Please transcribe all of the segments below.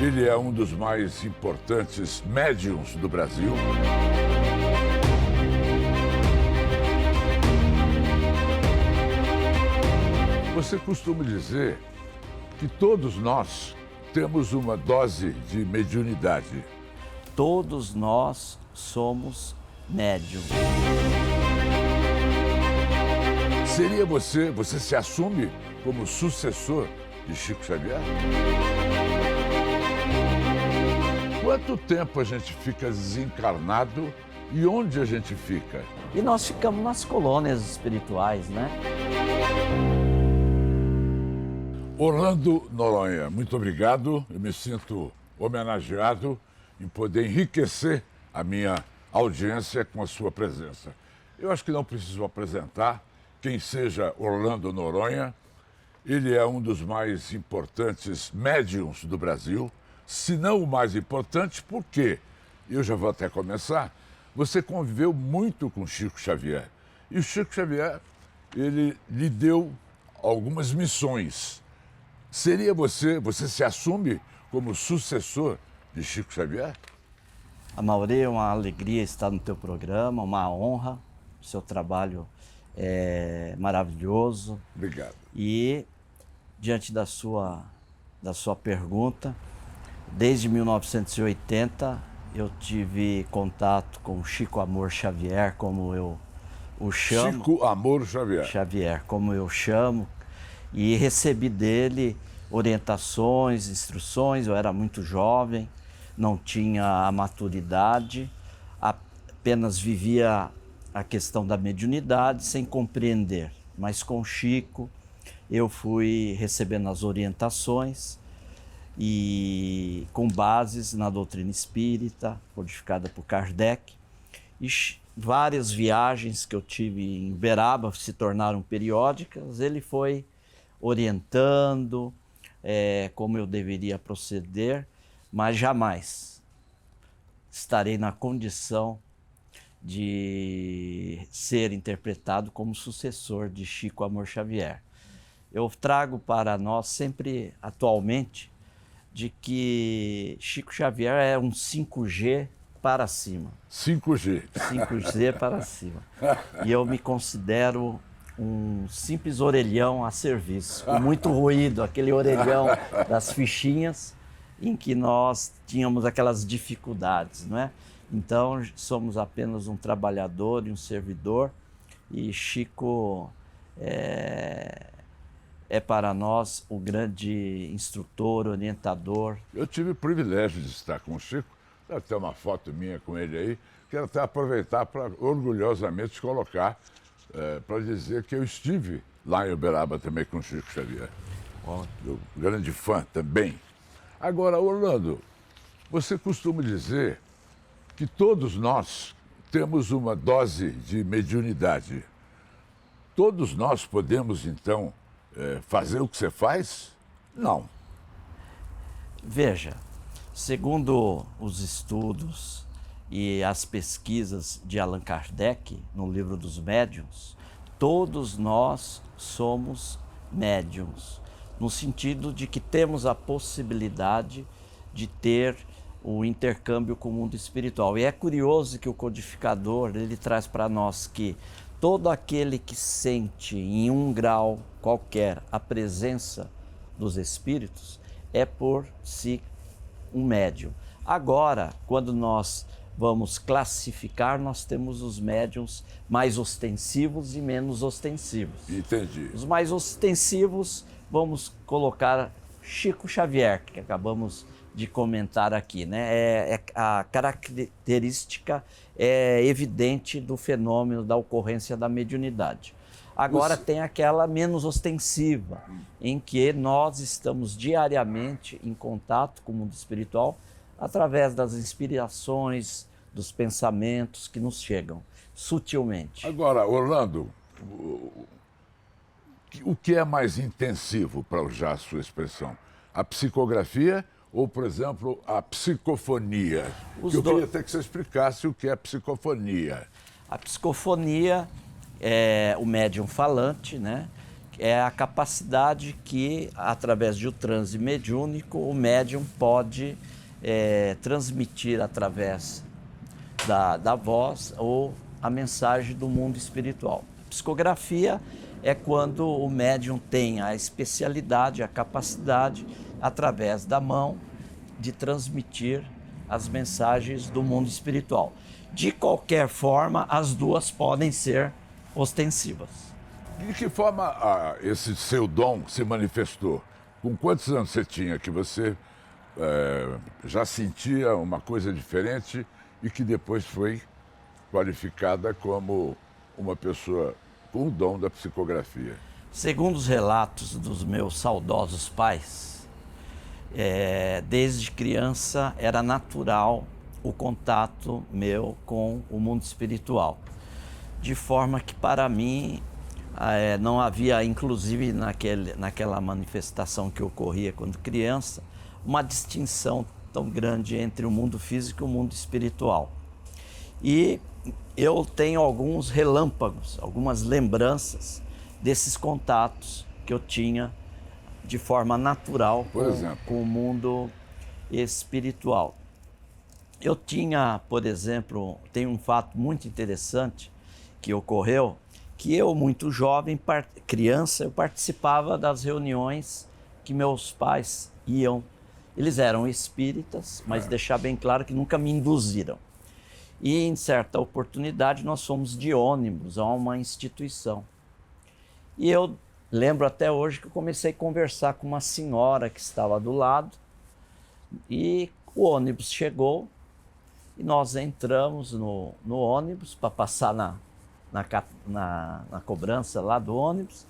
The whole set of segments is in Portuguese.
Ele é um dos mais importantes médiuns do Brasil. Você costuma dizer que todos nós temos uma dose de mediunidade. Todos nós somos médiums. Seria você se assume como sucessor de Chico Xavier? Quanto tempo a gente fica desencarnado e onde a gente fica? E nós ficamos nas colônias espirituais, né? Orlando Noronha, muito obrigado. Eu me sinto homenageado em poder enriquecer a minha audiência com a sua presença. Eu acho que não preciso apresentar quem seja Orlando Noronha. Ele é um dos mais importantes médiuns do Brasil, se não o mais importante, porque, eu já vou até começar, você conviveu muito com Chico Xavier. E o Chico Xavier, ele lhe deu algumas missões. Seria você se assume como sucessor de Chico Xavier? Amaury, é uma alegria estar no teu programa, uma honra. O seu trabalho é maravilhoso. Obrigado. E, diante da sua pergunta, desde 1980 eu tive contato com Chico Amor Xavier, como eu o chamo. Chico Amor Xavier. Xavier, como eu chamo. E recebi dele orientações, instruções. Eu era muito jovem, não tinha a maturidade, apenas vivia a questão da mediunidade sem compreender. Mas com Chico eu fui recebendo as orientações e com bases na doutrina espírita, codificada por Kardec, e várias viagens que eu tive em Uberaba se tornaram periódicas. Ele foi orientando como eu deveria proceder, mas jamais estarei na condição de ser interpretado como sucessor de Chico Amor Xavier. Eu trago para nós sempre, atualmente, de que Chico Xavier é um 5G para cima. 5G. 5G para cima. E eu me considero um simples orelhão a serviço, com muito ruído, aquele orelhão das fichinhas em que nós tínhamos aquelas dificuldades, não é? Então, somos apenas um trabalhador e um servidor, e Chico é para nós o grande instrutor, orientador. Eu tive o privilégio de estar com o Chico, deve ter uma foto minha com ele aí, quero até aproveitar para orgulhosamente colocar, para dizer que eu estive lá em Uberaba também com o Chico Xavier. Eu, grande fã também. Agora, Orlando, você costuma dizer que todos nós temos uma dose de mediunidade. Todos nós podemos, então, fazer o que você faz? Não. Veja, segundo os estudos e as pesquisas de Allan Kardec, no livro dos médiuns, todos nós somos médiuns, no sentido de que temos a possibilidade de ter o intercâmbio com o mundo espiritual. E é curioso que o codificador, ele traz para nós que todo aquele que sente em um grau qualquer a presença dos espíritos é por si um médium. Agora, quando nós vamos classificar, nós temos os médiums mais ostensivos e menos ostensivos. Entendi. Os mais ostensivos, vamos colocar Chico Xavier, que acabamos de comentar aqui, né? A característica é evidente do fenômeno da ocorrência da mediunidade. Agora tem aquela menos ostensiva, em que nós estamos diariamente em contato com o mundo espiritual através das inspirações, dos pensamentos que nos chegam sutilmente. Agora, Orlando, o que é mais intensivo, para usar a sua expressão? A psicografia ou, por exemplo, a psicofonia? Eu queria até que você explicasse o que é psicofonia. A psicofonia é o médium falante, né? é a capacidade que, através de um transe mediúnico, o médium pode transmitir através da voz ou a mensagem do mundo espiritual. Psicografia é quando o médium tem a especialidade, a capacidade, através da mão, de transmitir as mensagens do mundo espiritual. De qualquer forma, as duas podem ser ostensivas. De que forma esse seu dom se manifestou? Com quantos anos você tinha que você já sentia uma coisa diferente e que depois foi qualificada como uma pessoa com o dom da psicografia? Segundo os relatos dos meus saudosos pais, desde criança era natural o contato meu com o mundo espiritual. De forma que, para mim, não havia, inclusive naquela manifestação que ocorria quando criança, uma distinção tão grande entre o mundo físico e o mundo espiritual. E eu tenho alguns relâmpagos, algumas lembranças desses contatos que eu tinha de forma natural com o mundo espiritual. Eu tinha, por exemplo, tem um fato muito interessante que ocorreu, que eu, muito jovem, criança, eu participava das reuniões que meus pais iam. Eles eram espíritas, mas deixar bem claro que nunca me induziram. E em certa oportunidade nós fomos de ônibus a uma instituição. E eu lembro até hoje que eu comecei a conversar com uma senhora que estava do lado, e o ônibus chegou e nós entramos no ônibus para passar na cobrança lá do ônibus.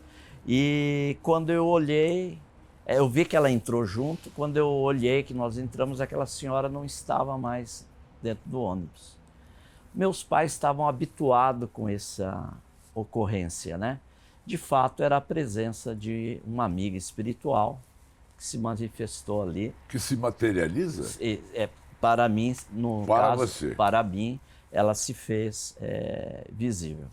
E quando eu olhei, eu vi que ela entrou junto. Quando eu olhei que nós entramos, aquela senhora não estava mais dentro do ônibus. Meus pais estavam habituados com essa ocorrência, né? De fato, era a presença de uma amiga espiritual que se manifestou ali. Que se materializa? Para mim, no para caso, você. Para mim, ela se fez visível,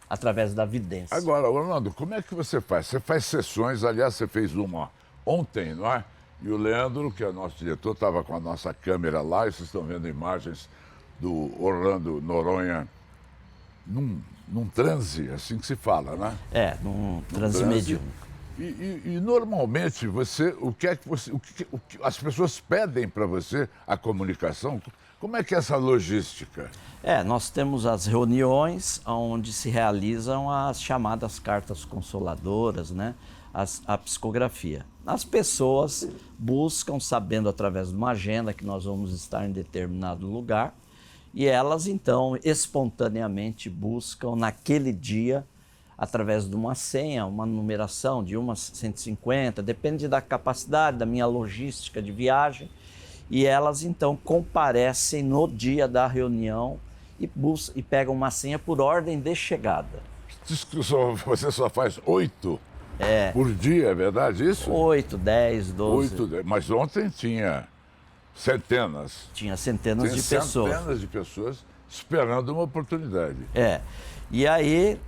através da vidência. Agora, Orlando, como é que você faz? Você faz sessões, aliás, você fez uma ontem, não é? E o Leandro, que é o nosso diretor, estava com a nossa câmera lá, e vocês estão vendo imagens do Orlando Noronha num transe, assim que se fala, né? Num transe mediúnico. E normalmente o que as pessoas pedem para você a comunicação? Como é que é essa logística? Nós temos as reuniões onde se realizam as chamadas cartas consoladoras, né? A psicografia. As pessoas buscam, sabendo através de uma agenda que nós vamos estar em determinado lugar, e elas então espontaneamente buscam naquele dia, através de uma senha, uma numeração de umas 150, depende da capacidade, da minha logística de viagem, e elas então comparecem no dia da reunião e pegam uma senha por ordem de chegada. Você só faz 8 por dia, é verdade isso? 8, 10, 12. 8, 10. Mas ontem tinha centenas. Tinha centenas de pessoas. Centenas de pessoas esperando uma oportunidade. E aí,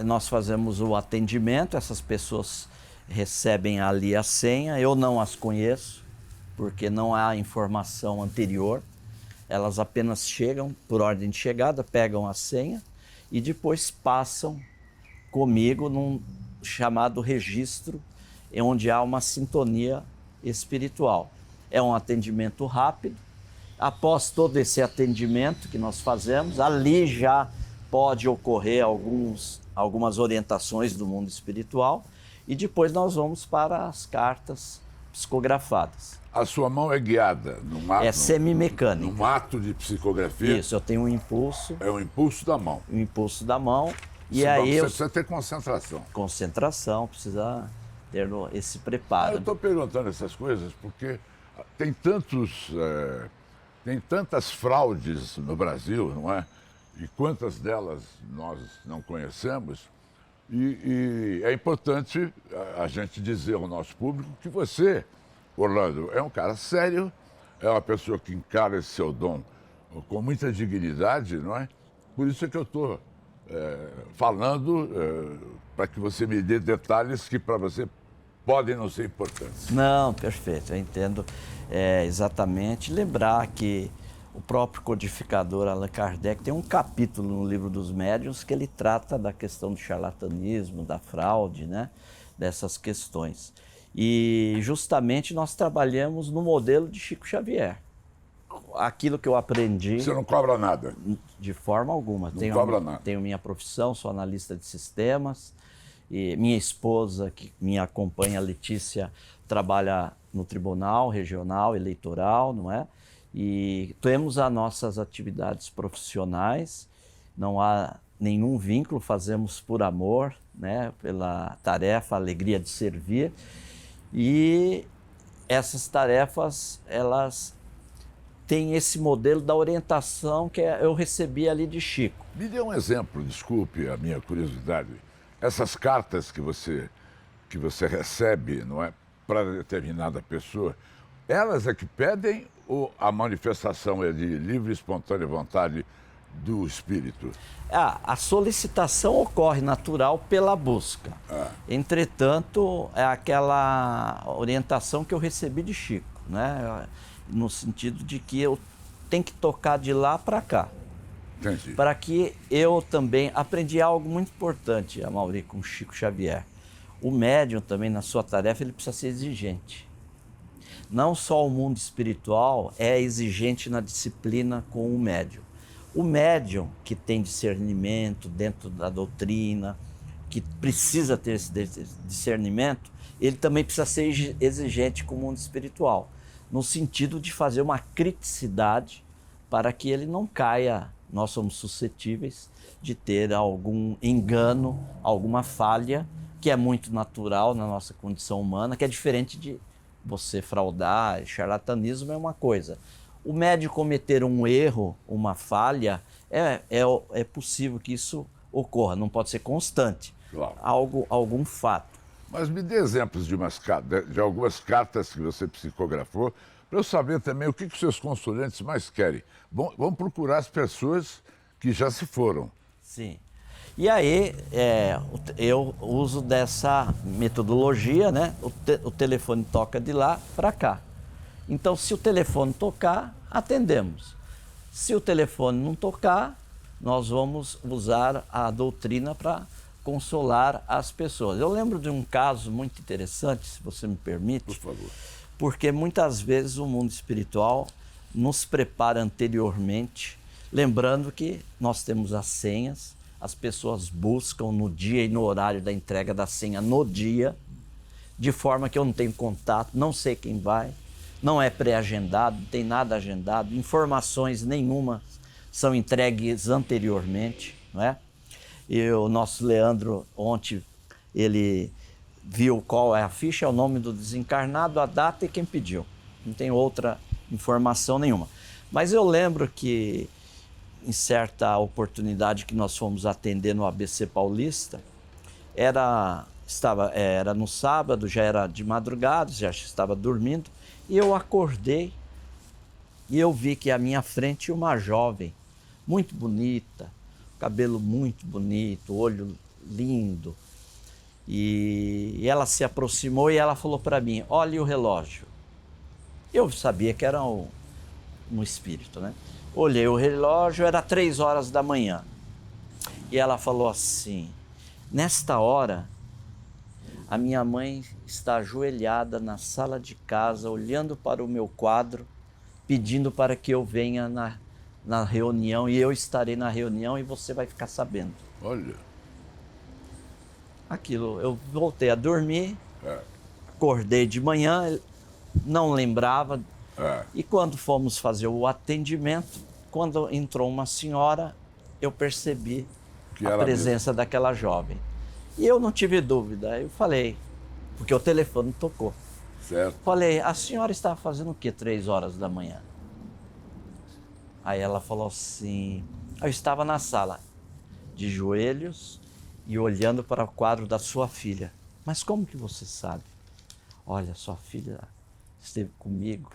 nós fazemos o atendimento, essas pessoas recebem ali a senha, eu não as conheço, porque não há informação anterior. Elas apenas chegam por ordem de chegada, pegam a senha e depois passam comigo num chamado registro, onde há uma sintonia espiritual. É um atendimento rápido. Após todo esse atendimento que nós fazemos, ali já pode ocorrer algumas orientações do mundo espiritual, e depois nós vamos para as cartas psicografadas. A sua mão é guiada num ato, semimecânica. Num ato de psicografia? Isso, eu tenho um impulso. É o impulso da mão. O impulso da mão. E aí você precisa ter concentração. Concentração, precisa ter esse preparo. Eu estou perguntando essas coisas porque tem tantas fraudes no Brasil, não é? E quantas delas nós não conhecemos. E é importante a gente dizer ao nosso público que você, Orlando, é um cara sério, é uma pessoa que encara esse seu dom com muita dignidade, não é? Por isso é que eu estou falando para que você me dê detalhes que para você podem não ser importantes. Não, perfeito, eu entendo exatamente. Lembrar que o próprio codificador Allan Kardec tem um capítulo no Livro dos Médiuns que ele trata da questão do charlatanismo, da fraude, né? Dessas questões. E justamente nós trabalhamos no modelo de Chico Xavier. Aquilo que eu aprendi... Você não cobra nada? De forma alguma. Não cobra nada. Tenho minha profissão, sou analista de sistemas. E minha esposa, que me acompanha, a Letícia, trabalha no Tribunal Regional Eleitoral, não é? E temos as nossas atividades profissionais, não há nenhum vínculo, fazemos por amor, né? Pela tarefa, a alegria de servir. E essas tarefas, elas têm esse modelo da orientação que eu recebi ali de Chico. Me dê um exemplo, desculpe a minha curiosidade. Essas cartas que você recebe, não é, para determinada pessoa, elas é que pedem ou a manifestação é de livre e espontânea vontade do espírito? A solicitação ocorre natural pela busca. Entretanto, é aquela orientação que eu recebi de Chico, né? No sentido de que eu tenho que tocar de lá para cá. Entendi. Para que eu também aprendi algo muito importante, Amaury, com Chico Xavier. O médium também, na sua tarefa, ele precisa ser exigente. Não só o mundo espiritual é exigente na disciplina com o médium. O médium que tem discernimento dentro da doutrina, que precisa ter esse discernimento, ele também precisa ser exigente com o mundo espiritual, no sentido de fazer uma criticidade para que ele não caia. Nós somos suscetíveis de ter algum engano, alguma falha, que é muito natural na nossa condição humana, que é diferente de você fraudar. Charlatanismo é uma coisa. O médium cometer um erro, uma falha, é possível que isso ocorra, não pode ser constante. Claro. Algum fato. Mas me dê exemplos de algumas cartas que você psicografou, para eu saber também o que os seus consulentes mais querem. Vão procurar as pessoas que já se foram. Sim. E aí, eu uso dessa metodologia, né? O telefone toca de lá para cá. Então, se o telefone tocar, atendemos. Se o telefone não tocar, nós vamos usar a doutrina para consolar as pessoas. Eu lembro de um caso muito interessante, se você me permite. Por favor. Porque muitas vezes o mundo espiritual nos prepara anteriormente, lembrando que nós temos as senhas, as pessoas buscam no dia e no horário da entrega da senha no dia, de forma que eu não tenho contato, não sei quem vai, não é pré-agendado, não tem nada agendado, informações nenhuma são entregues anteriormente, não é? E o nosso Leandro, ontem, ele viu qual é a ficha, é o nome do desencarnado, a data e quem pediu. Não tem outra informação nenhuma. Mas eu lembro que, em certa oportunidade que nós fomos atender no ABC Paulista, era no sábado, já era de madrugada, já estava dormindo, e eu acordei e eu vi que à minha frente uma jovem, muito bonita, cabelo muito bonito, olho lindo. E ela se aproximou e ela falou para mim, olha o relógio. Eu sabia que era um espírito, né? Olhei o relógio, era 3 horas da manhã. E ela falou assim, nesta hora, a minha mãe está ajoelhada na sala de casa, olhando para o meu quadro, pedindo para que eu venha na reunião, e eu estarei na reunião e você vai ficar sabendo. Olha. Aquilo, eu voltei a dormir, acordei de manhã, não lembrava. E quando fomos fazer o atendimento, quando entrou uma senhora, eu percebi a presença daquela jovem. E eu não tive dúvida, eu falei, porque o telefone tocou. Certo. Falei, a senhora estava fazendo o quê 3 horas da manhã? Aí ela falou assim, eu estava na sala, de joelhos e olhando para o quadro da sua filha. Mas como que você sabe? Olha, sua filha esteve comigo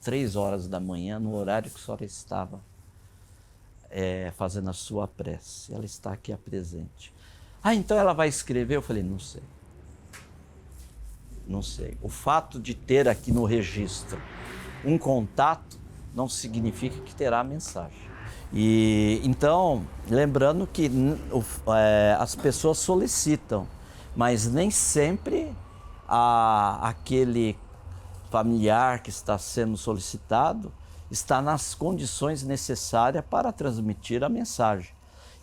3 horas da manhã, no horário que a senhora estava fazendo a sua prece. Ela está aqui presente. Ah, então ela vai escrever? Eu falei, não sei. Não sei. O fato de ter aqui no registro um contato não significa que terá a mensagem. E então, lembrando que as pessoas solicitam, mas nem sempre aquele familiar que está sendo solicitado está nas condições necessárias para transmitir a mensagem.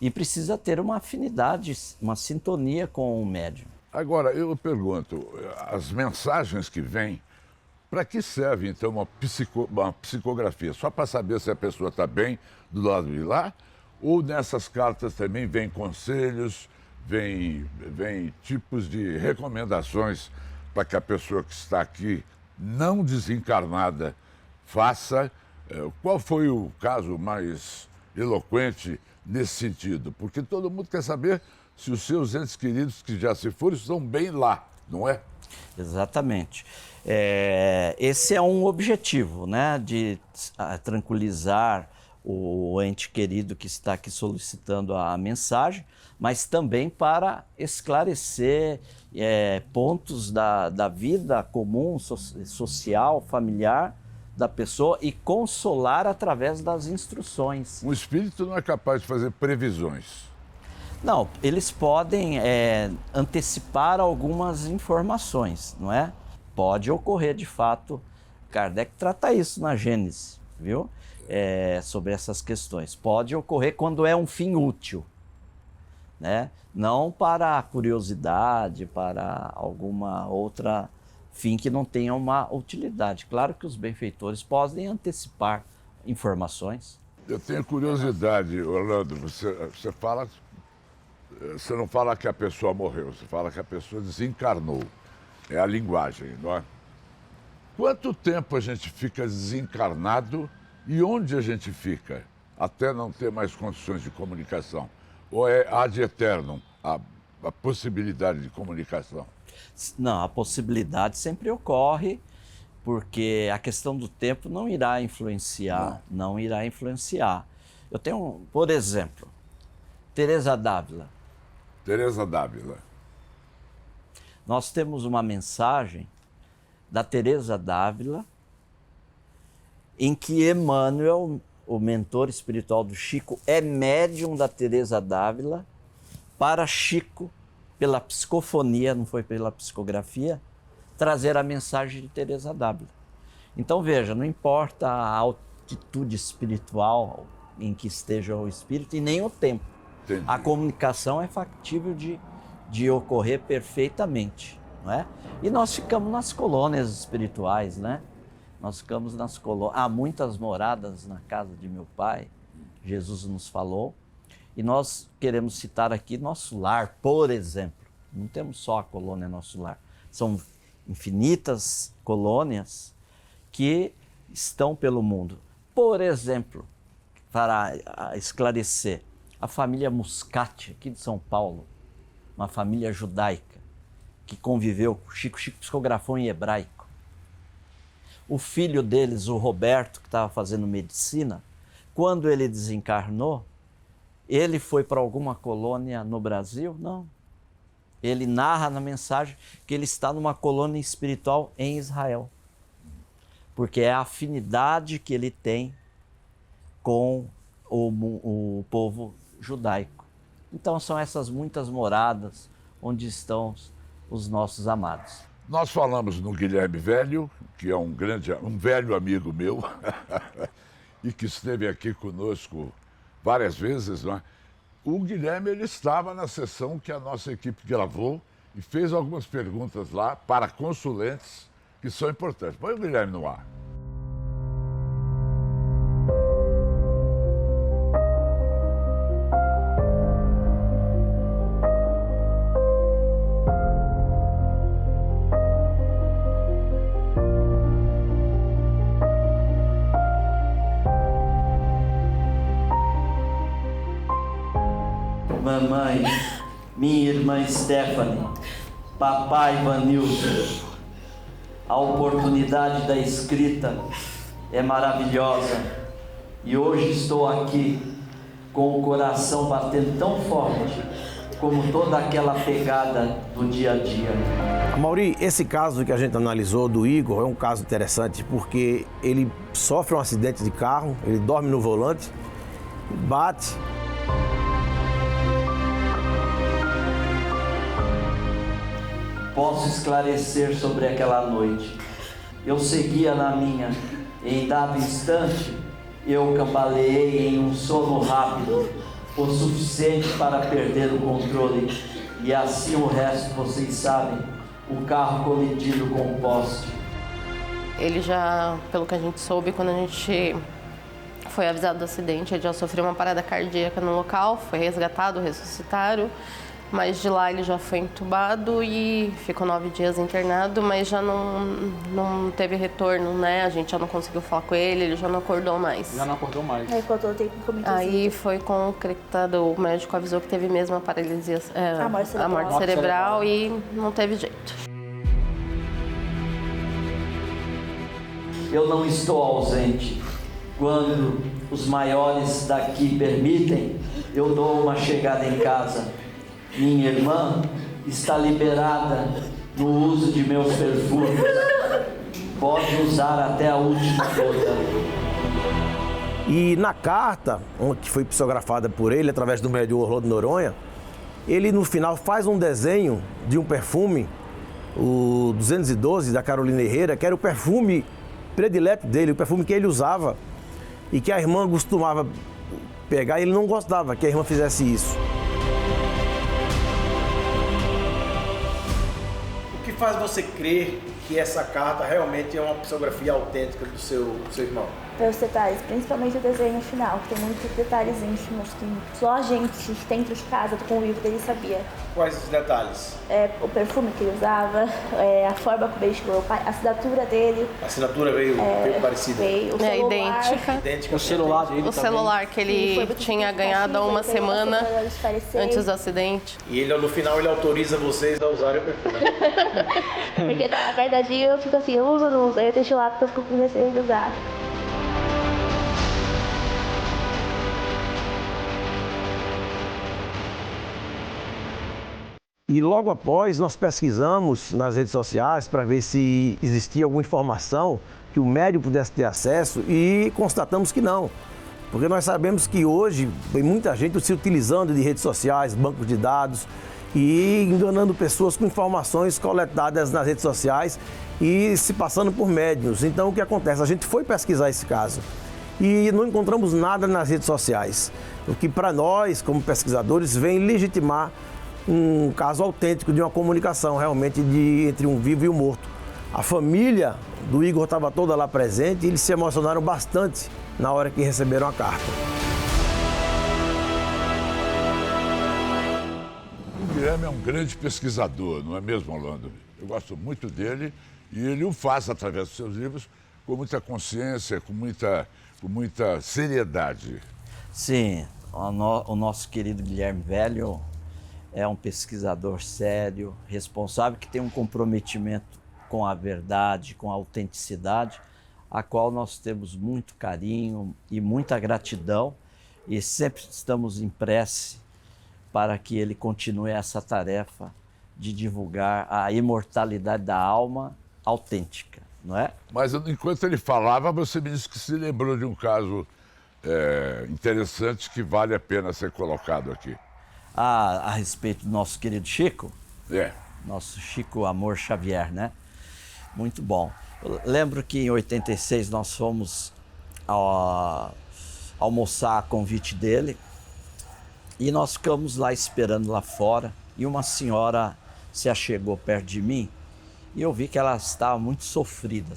E precisa ter uma afinidade, uma sintonia com o médium. Agora, eu pergunto, as mensagens que vêm, para que serve, então, uma psicografia? Só para saber se a pessoa está bem do lado de lá? Ou nessas cartas também vem conselhos, vem tipos de recomendações para que a pessoa que está aqui, não desencarnada, faça? Qual foi o caso mais eloquente nesse sentido? Porque todo mundo quer saber se os seus entes queridos que já se foram estão bem lá, não é? Exatamente. Esse é um objetivo, né? De tranquilizar o ente querido que está aqui solicitando a mensagem, mas também para esclarecer pontos da vida comum, social, familiar da pessoa e consolar através das instruções. Um espírito não é capaz de fazer previsões. Não, eles podem antecipar algumas informações, não é? Pode ocorrer de fato. Kardec trata isso na Gênesis, viu? Sobre essas questões. Pode ocorrer quando é um fim útil, né? Não para curiosidade, para alguma outra fim que não tenha uma utilidade. Claro que os benfeitores podem antecipar informações. Eu tenho curiosidade, Orlando, você não fala que a pessoa morreu, você fala que a pessoa desencarnou. É a linguagem, não é? Quanto tempo a gente fica desencarnado e onde a gente fica? Até não ter mais condições de comunicação? Ou é ad eternum a possibilidade de comunicação? Não, a possibilidade sempre ocorre, porque a questão do tempo não irá influenciar, não irá influenciar. Eu tenho, por exemplo, Teresa d'Ávila. Teresa d'Ávila. Nós temos uma mensagem da Teresa d'Ávila em que Emmanuel, o mentor espiritual do Chico, é médium da Teresa d'Ávila para Chico, pela psicofonia, não foi pela psicografia, trazer a mensagem de Teresa d'Ávila. Então veja, não importa a altitude espiritual em que esteja o espírito e nem o tempo. Entendi. A comunicação é factível de ocorrer perfeitamente, não é? E nós ficamos nas colônias espirituais, né? Nós ficamos nas colônias. Há muitas moradas na casa de meu pai, Jesus nos falou, e nós queremos citar aqui nosso lar, por exemplo. Não temos só a colônia Nosso Lar, são infinitas colônias que estão pelo mundo. Por exemplo, para esclarecer, a família Muscati, aqui de São Paulo, uma família judaica, que conviveu com Chico psicografou em hebraico. O filho deles, o Roberto, que estava fazendo medicina, quando ele desencarnou, ele foi para alguma colônia no Brasil? Não. Ele narra na mensagem que ele está numa colônia espiritual em Israel, porque é a afinidade que ele tem com o povo judaico. Então são essas muitas moradas onde estão os nossos amados. Nós falamos no Guilherme Velho, que é um velho amigo meu, e que esteve aqui conosco várias vezes, não é? O Guilherme, ele estava na sessão que a nossa equipe gravou e fez algumas perguntas lá para consulentes que são importantes. Põe o Guilherme no ar. Mamãe, minha irmã Stephanie, papai Vanildo, a oportunidade da escrita é maravilhosa e hoje estou aqui com o coração batendo tão forte como toda aquela pegada do dia a dia. Mauri, esse caso que a gente analisou do Igor é um caso interessante porque ele sofre um acidente de carro, ele dorme no volante, bate. Posso esclarecer sobre aquela noite. Eu seguia na minha. Em dado instante, eu cambaleei em um sono rápido, o suficiente para perder o controle. E assim o resto, vocês sabem, o carro colidido com o poste. Ele já, pelo que a gente soube, quando a gente foi avisado do acidente, ele já sofreu uma parada cardíaca no local, foi resgatado, ressuscitaram. Mas de lá ele já foi entubado e ficou 9 dias internado, mas já não teve retorno, né? A gente já não conseguiu falar com ele já não acordou mais. Já não acordou mais. Aí faltou tempo comigo. Aí foi concretado, o médico avisou que teve mesmo a paralisia, a morte cerebral e não teve jeito. Eu não estou ausente. Quando os maiores daqui permitem, eu dou uma chegada em casa. Minha irmã está liberada no uso de meus perfumes. Pode usar até a última gota. E na carta, que foi psicografada por ele através do médium Orlando Noronha, ele no final faz um desenho de um perfume, o 212 da Carolina Herrera, que era o perfume predileto dele, o perfume que ele usava e que a irmã costumava pegar e ele não gostava que a irmã fizesse isso. O que faz você crer que essa carta realmente é uma psicografia autêntica do seu irmão? Pelos detalhes, principalmente o desenho final, que tem muitos detalhes íntimos que só a gente dentro de casa, do convívio dele, sabia. Quais os detalhes? O perfume que ele usava, a forma como ele chegou, a assinatura dele. A assinatura veio parecida? Veio, o celular. Idêntica. O celular dele O celular que ele tinha ganhado há uma semana antes do acidente. E ele, no final, ele autoriza vocês a usarem o perfume. Porque na verdade eu fico assim, eu uso ou não uso, aí eu deixo lá porque eu fico com receio de usar. E logo após, nós pesquisamos nas redes sociais para ver se existia alguma informação que o médium pudesse ter acesso e constatamos que não. Porque nós sabemos que hoje tem muita gente se utilizando de redes sociais, bancos de dados e enganando pessoas com informações coletadas nas redes sociais e se passando por médiuns. Então o que acontece? A gente foi pesquisar esse caso e não encontramos nada nas redes sociais. O que para nós, como pesquisadores, vem legitimar um caso autêntico de uma comunicação realmente entre um vivo e um morto. A família do Igor estava toda lá presente e eles se emocionaram bastante na hora que receberam a carta. O Guilherme é um grande pesquisador, não é mesmo, Orlando? Eu gosto muito dele e ele o faz através dos seus livros com muita consciência, com muita seriedade. Sim, o nosso querido Guilherme Velho é um pesquisador sério, responsável, que tem um comprometimento com a verdade, com a autenticidade, a qual nós temos muito carinho e muita gratidão e sempre estamos em prece para que ele continue essa tarefa de divulgar a imortalidade da alma autêntica, não é? Mas enquanto ele falava, você me disse que se lembrou de um caso interessante que vale a pena ser colocado aqui. A respeito do nosso querido Chico, nosso Chico Amor Xavier, né? Muito bom. Eu lembro que em 86 nós fomos almoçar a convite dele e nós ficamos lá esperando lá fora e uma senhora se achegou perto de mim e eu vi que ela estava muito sofrida.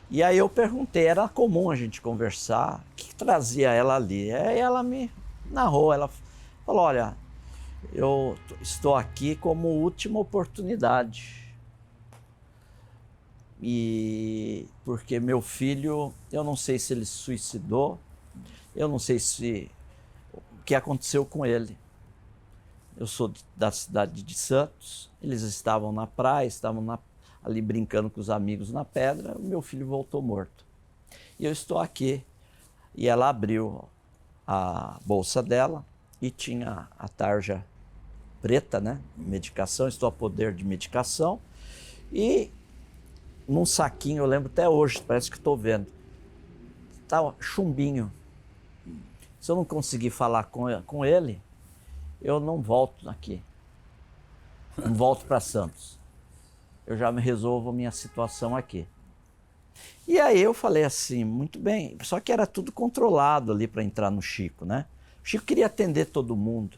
E aí eu perguntei, era comum a gente conversar, o que trazia ela ali? Aí ela me narrou, ela falou, olha, eu estou aqui como última oportunidade. E porque meu filho, eu não sei se ele se suicidou, eu não sei o que aconteceu com ele. Eu sou da cidade de Santos, eles estavam na praia, estavam ali brincando com os amigos na pedra, o meu filho voltou morto. E eu estou aqui. E ela abriu a bolsa dela e tinha a tarja preta, né? Medicação, estou a poder de medicação. E num saquinho, eu lembro até hoje, parece que estou vendo, tá chumbinho. Se eu não conseguir falar com ele, eu não volto aqui. Não volto para Santos. Eu já me resolvo a minha situação aqui. E aí eu falei assim, muito bem, só que era tudo controlado ali para entrar no Chico, né? O Chico queria atender todo mundo,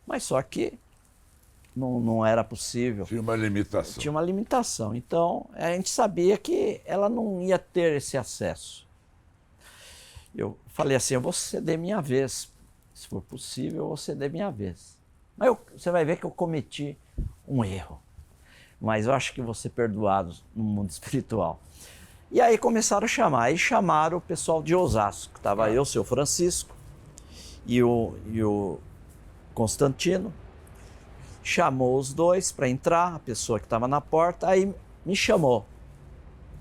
mas só que não era possível. Tinha uma limitação. Tinha uma limitação. Então, a gente sabia que ela não ia ter esse acesso. Eu falei assim, eu vou ceder minha vez. Se for possível, eu vou ceder minha vez. Mas você vai ver que eu cometi um erro. Mas eu acho que vou ser perdoado no mundo espiritual. E aí começaram a chamar. Aí chamaram o pessoal de Osasco. Estava eu, o seu Francisco e o Constantino. Chamou os dois para entrar, a pessoa que estava na porta, aí me chamou.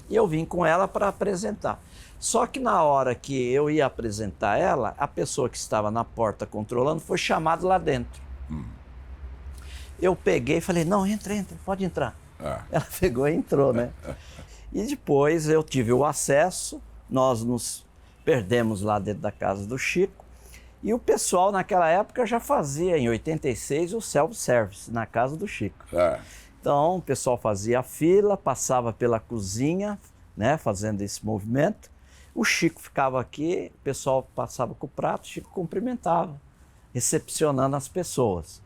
E eu vim com ela para apresentar. Só que na hora que eu ia apresentar ela, a pessoa que estava na porta controlando foi chamada lá dentro. Eu peguei e falei, não, entra, pode entrar. Ela pegou e entrou, né? E depois eu tive o acesso, nós nos perdemos lá dentro da casa do Chico, e o pessoal naquela época já fazia, em 86, o self-service na casa do Chico. Então o pessoal fazia a fila, passava pela cozinha, né, fazendo esse movimento. O Chico ficava aqui, o pessoal passava com o prato, o Chico cumprimentava, recepcionando as pessoas.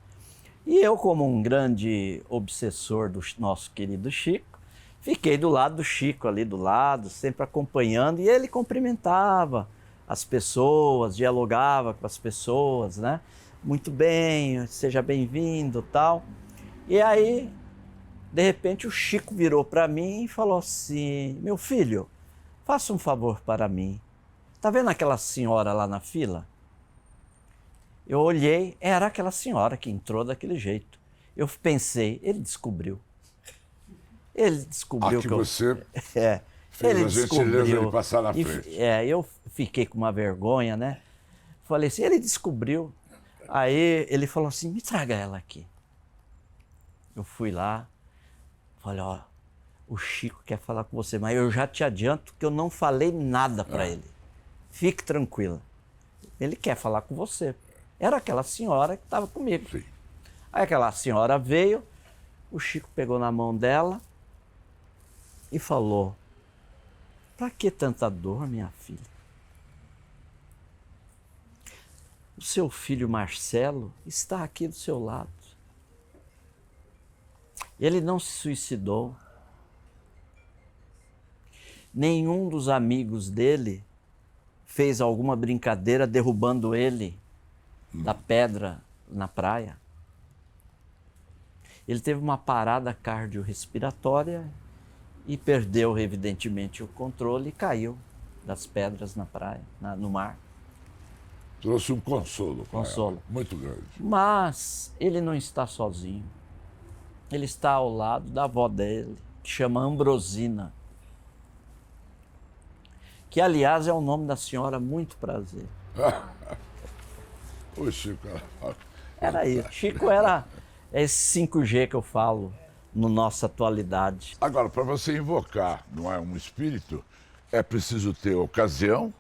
E eu, como um grande obsessor do nosso querido Chico, fiquei do lado do Chico, ali do lado, sempre acompanhando, e ele cumprimentava as pessoas, dialogava com as pessoas, né? Muito bem, seja bem-vindo, tal. E aí, de repente, o Chico virou para mim e falou assim, meu filho, faça um favor para mim. Tá vendo aquela senhora lá na fila? Eu olhei, era aquela senhora que entrou daquele jeito. Eu pensei, ele descobriu. Ele descobriu que que você ele fez a gentileza de passar na frente. Eu fiquei com uma vergonha, né? Falei assim, ele descobriu. Aí ele falou assim, me traga ela aqui. Eu fui lá, falei, ó, o Chico quer falar com você, mas eu já te adianto que eu não falei nada para ele. Fique tranquila. Ele quer falar com você. Era aquela senhora que estava comigo. Sim. Aí aquela senhora veio, o Chico pegou na mão dela e falou, para que tanta dor, minha filha? O seu filho Marcelo está aqui do seu lado. Ele não se suicidou. Nenhum dos amigos dele fez alguma brincadeira derrubando ele da pedra na praia. Ele teve uma parada cardiorrespiratória e perdeu, evidentemente, o controle e caiu das pedras na praia, no mar. Trouxe um consolo. Consolo. Muito grande. Mas ele não está sozinho. Ele está ao lado da avó dele, que chama Ambrosina. Que, aliás, é o nome da senhora, muito prazer. O Chico Era isso. Chico era esse 5G que eu falo na nossa atualidade. Agora, para você invocar, não é, um espírito, é preciso ter ocasião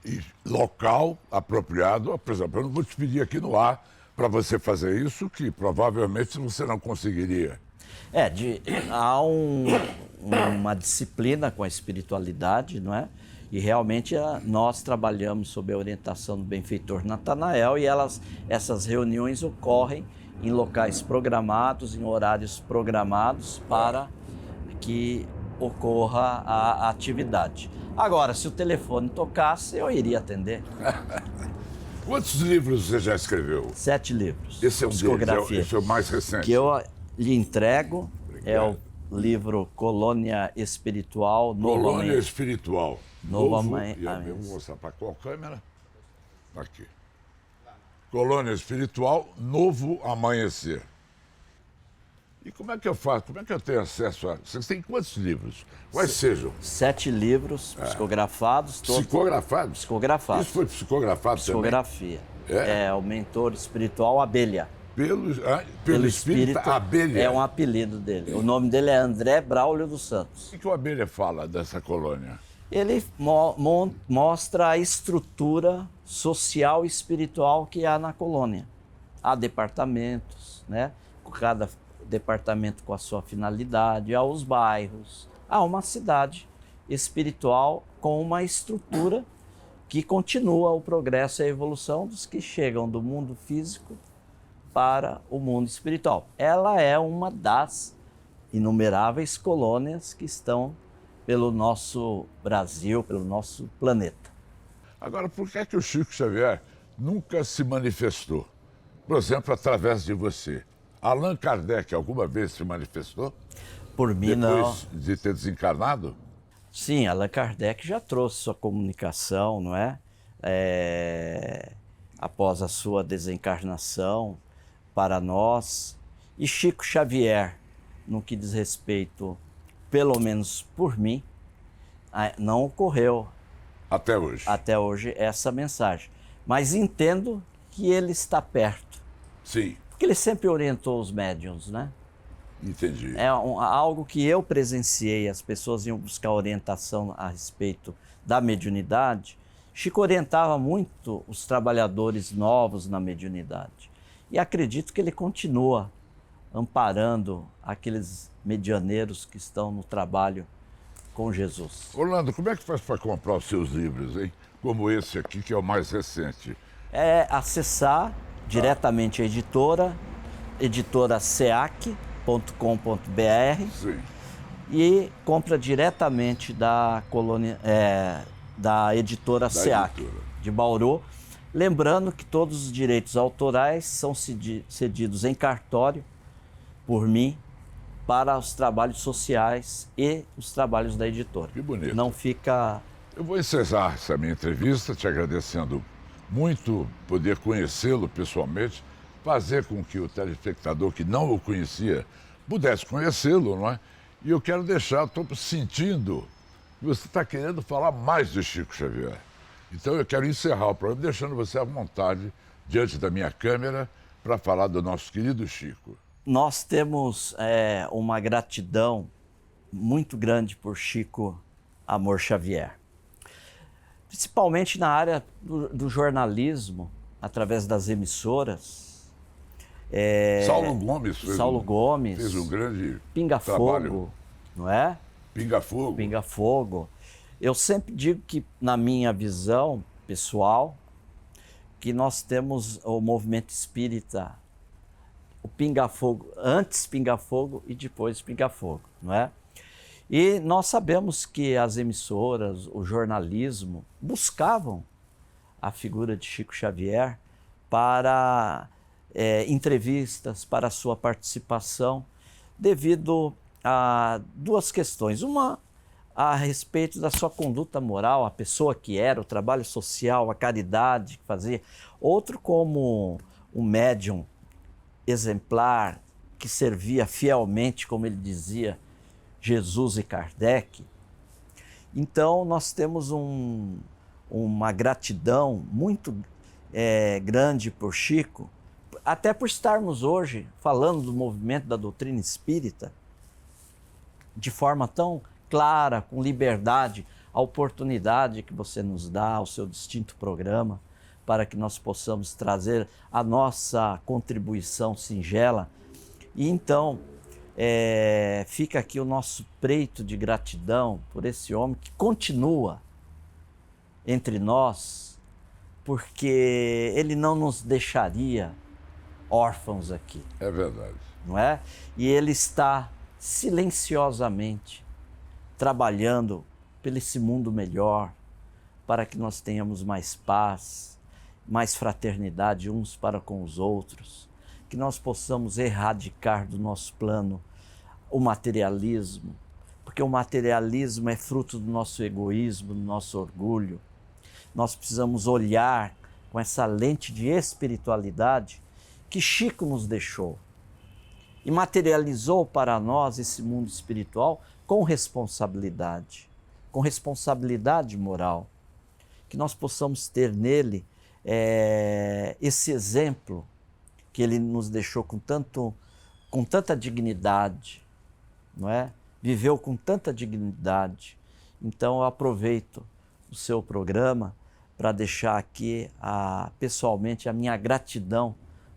e local apropriado. Por exemplo, eu não vou te pedir aqui no ar para você fazer isso, que provavelmente você não conseguiria. Há uma disciplina com a espiritualidade, não é? E realmente nós trabalhamos sob a orientação do benfeitor Natanael e essas reuniões ocorrem em locais programados, em horários programados para que ocorra a atividade. Agora, se o telefone tocasse, eu iria atender. Quantos livros você já escreveu? 7 livros. Esse é um deles, esse é o mais recente. Que eu lhe entrego. Obrigado. É o livro Colônia Espiritual. Colônia Espiritual. Novo Eu vou mostrar para qual câmera? Aqui. Colônia Espiritual, Novo Amanhecer. E como é que eu faço? Como é que eu tenho acesso a... Vocês têm quantos livros? Quais sejam? 7 livros psicografados. Todos Psicografados? psicografados. Isso foi psicografado Psicografia. É? É o mentor espiritual Abelha. também? Pelo espírito Abelha? É um apelido dele. O nome dele é André Braulio dos Santos. O que o Abelha fala dessa colônia? Ele mostra a estrutura social e espiritual que há na colônia. Há departamentos, né? Cada departamento com a sua finalidade, há os bairros, há uma cidade espiritual com uma estrutura que continua o progresso e a evolução dos que chegam do mundo físico para o mundo espiritual. Ela é uma das inumeráveis colônias que estão pelo nosso Brasil, pelo nosso planeta. Agora, por que é que o Chico Xavier nunca se manifestou? Por exemplo, através de você. Allan Kardec alguma vez se manifestou? Por mim, não. Depois de ter desencarnado? Sim, Allan Kardec já trouxe sua comunicação, não é? Após a sua desencarnação para nós. E Chico Xavier, no que diz respeito, pelo menos por mim, não ocorreu Até hoje. essa mensagem. Mas entendo que ele está perto, Sim, porque ele sempre orientou os médiuns, né? entendi. É algo que eu presenciei, as pessoas iam buscar orientação a respeito da mediunidade. Chico orientava muito os trabalhadores novos na mediunidade. E acredito que ele continua amparando aqueles medianeiros que estão no trabalho com Jesus. Orlando, como é que faz para comprar os seus livros, hein? Como esse aqui, que é o mais recente. É acessar diretamente a editora seac.com.br Sim. e compra diretamente da da editora SEAC, editora. de Bauru. Lembrando que todos os direitos autorais são cedidos em cartório por mim para os trabalhos sociais e os trabalhos da editora. Que bonito. Não fica... Eu vou encerrar essa minha entrevista te agradecendo muito poder conhecê-lo pessoalmente, fazer com que o telespectador que não o conhecia pudesse conhecê-lo, não é? E eu quero deixar, estou sentindo que você está querendo falar mais de Chico Xavier. Então eu quero encerrar o programa deixando você à vontade diante da minha câmera para falar do nosso querido Chico. Nós temos uma gratidão muito grande por Chico Amor Xavier. Principalmente na área do jornalismo, através das emissoras. Saulo Gomes fez um grande Pinga trabalho. Fogo, não é? Pinga Fogo. Pinga Fogo. Eu sempre digo que, na minha visão pessoal, que nós temos o movimento espírita, o Pinga Fogo, antes Pinga Fogo e depois Pinga Fogo, não é? E nós sabemos que as emissoras, o jornalismo, buscavam a figura de Chico Xavier para entrevistas, para a sua participação, devido a duas questões. Uma, a respeito da sua conduta moral, a pessoa que era, o trabalho social, a caridade que fazia. Outro, como um médium exemplar, que servia fielmente, como ele dizia, Jesus e Kardec. Então, nós temos uma gratidão muito grande por Chico, até por estarmos hoje falando do movimento da doutrina espírita de forma tão clara, com liberdade, a oportunidade que você nos dá ao seu distinto programa, para que nós possamos trazer a nossa contribuição singela. E então, fica aqui o nosso preito de gratidão por esse homem que continua entre nós, porque ele não nos deixaria órfãos aqui. É verdade. Não é? E ele está silenciosamente trabalhando por esse mundo melhor, para que nós tenhamos mais paz, mais fraternidade uns para com os outros, que nós possamos erradicar do nosso plano o materialismo, porque o materialismo é fruto do nosso egoísmo, do nosso orgulho. Nós precisamos olhar com essa lente de espiritualidade que Chico nos deixou. e materializou para nós esse mundo espiritual com responsabilidade moral. Que nós possamos ter nele esse exemplo que ele nos deixou com tanta dignidade, não é? Viveu com tanta dignidade. Então eu aproveito o seu programa para deixar aqui pessoalmente a minha gratidão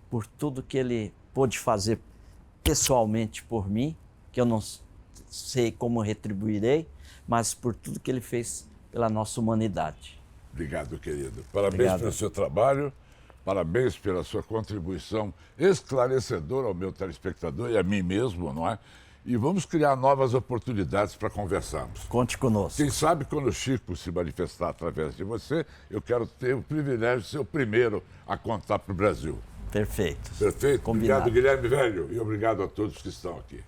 por tudo que ele pôde fazer pessoalmente por mim, que eu não sei como retribuirei, mas por tudo que ele fez pela nossa humanidade. Obrigado, querido. Parabéns Obrigado. pelo seu trabalho, parabéns pela sua contribuição esclarecedora ao meu telespectador e a mim mesmo, não é? E vamos criar novas oportunidades para conversarmos. Conte conosco. Quem sabe quando o Chico se manifestar através de você, eu quero ter o privilégio de ser o primeiro a contar para o Brasil. Perfeito. Perfeito? Combinado. Obrigado, Guilherme Velho, e obrigado a todos que estão aqui.